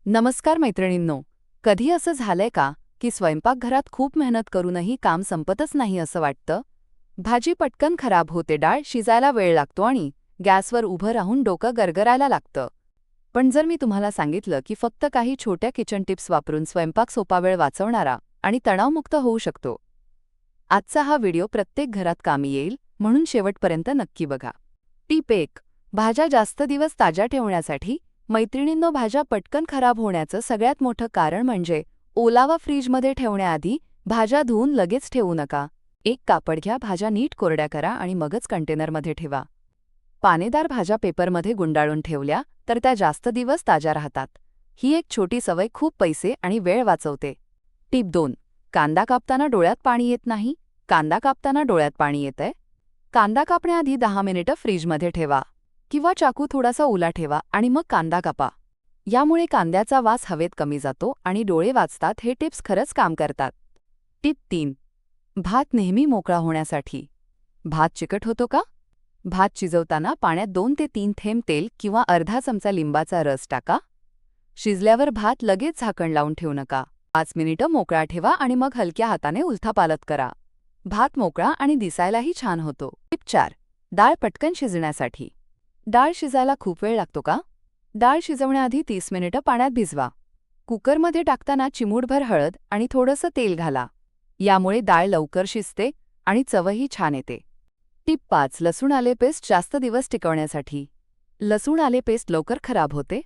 नमस्कार मैत्रिणींनो. कधी असं झालंय का की स्वयंपाकघरात खूप मेहनत करूनही काम संपतच नाही असं वाटतं? भाजी पटकन खराब होते, डाळ शिजायला वेळ लागतो आणि गॅसवर उभं राहून डोकं गरगरायला लागतं. पण जर मी तुम्हाला सांगितलं की फक्त काही छोट्या किचन टिप्स वापरून स्वयंपाक सोपा, वेळ वाचवणारा आणि तणावमुक्त होऊ शकतो. आजचा हा व्हिडिओ प्रत्येक घरात कामी येईल, म्हणून शेवटपर्यंत नक्की बघा. टिप 1. भाज्या जास्त दिवस ताज्या ठेवण्यासाठी. मैत्रिणींनो, भाज्या पटकन खराब होण्याचं सगळ्यात मोठं कारण म्हणजे ओलावा. फ्रीजमध्ये ठेवण्याआधी भाज्या धुवून लगेच ठेवू नका. एक कापड घ्या, भाज्या नीट कोरड्या करा आणि मगच कंटेनरमध्ये ठेवा. पानेदार भाज्या पेपरमध्ये गुंडाळून ठेवल्या तर त्या जास्त दिवस ताज्या राहतात. ही एक छोटी सवय खूप पैसे आणि वेळ वाचवते. टिप 2. कांदा कापताना डोळ्यात पाणी येत नाही. कांदा कापताना डोळ्यात पाणी येतंय? कांदा कापण्याआधी 10 मिनिटं फ्रीजमध्ये ठेवा किंवा चाकू थोडासा ओला ठेवा आणि मग कांदा कापा. यामुळे कांद्याचा वास हवेत कमी जातो आणि डोळे वाचतात. हे टिप्स खरंच काम करतात. टिप 3. भात नेहमी मोकळा होण्यासाठी. भात चिकट होतो का? भात शिजवताना पाण्यात 2 ते 3 थेंब तेल किंवा अर्धा चमचा लिंबाचा रस टाका. शिजल्यावर भात लगेच झाकण लावून ठेवू नका. 5 मिनिटं मोकळा ठेवा आणि मग हलक्या हाताने उलथापालथ करा. भात मोकळा आणि दिसायलाही छान होतो. टिप 4. डाळ पटकन शिजण्यासाठी. डाळ शिजायला खूप वेळ लागतो का? डाळ शिजवण्याआधी 30 मिनिटं पाण्यात भिजवा. कुकरमध्ये टाकताना चिमूटभर हळद आणि थोडंसं तेल घाला. यामुळे डाळ लवकर शिजते आणि चवही छान येते. टिप 5. लसूण आले पेस्ट जास्त दिवस टिकवण्यासाठी. लसूण आले पेस्ट लवकर खराब होते.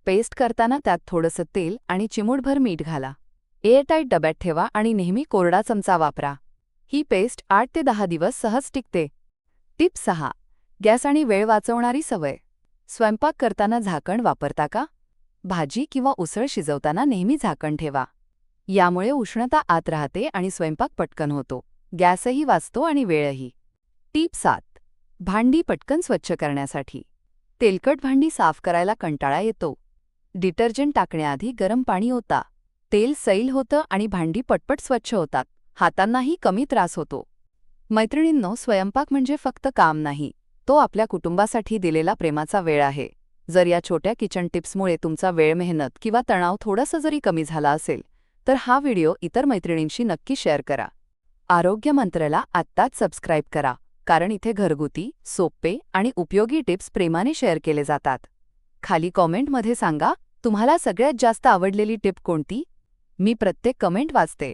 पेस्ट करताना त्यात थोडंसं तेल आणि चिमूटभर मीठ घाला. एअरटाईट डब्यात ठेवा आणि नेहमी कोरडा चमचा वापरा. ही पेस्ट 8 ते 10 दिवस सहज टिकते. टिप 6. गॅस आणि वेळ वाचवणारी सवय. स्वयंपाक करताना झाकण वापरता का? भाजी किंवा उसळ शिजवताना नेहमी झाकण ठेवा. यामुळे उष्णता आत राहते आणि स्वयंपाक पटकन होतो. गॅसही वाचतो आणि वेळही. टिप 7. भांडी पटकन स्वच्छ करण्यासाठी. तेलकट भांडी साफ करायला कंटाळा येतो. डिटर्जंट टाकण्याआधी गरम पाणी ओता. तेल सैल होतं आणि भांडी पटपट स्वच्छ होतात. हातांनाही कमी त्रास होतो. मैत्रिणींनो, स्वयंपाक म्हणजे फक्त काम नाही, तो आपल्या कुटुंबासाठी दिलेला प्रेमाचा वेळ आहे. जर या छोट्या किचन टिप्समुळे तुमचा वेळ, मेहनत किंवा तणाव थोडासा जरी कमी झाला असेल, तर हा व्हिडिओ इतर मैत्रिणींशी नक्की शेअर करा. आरोग्य मंत्राला आत्ताच सबस्क्राईब करा, कारण इथे घरगुती, सोपे आणि उपयोगी टिप्स प्रेमाने शेअर केले जातात. खाली कॉमेंटमध्ये सांगा, तुम्हाला सगळ्यात जास्त आवडलेली टिप कोणती? मी प्रत्येक कमेंट वाचते.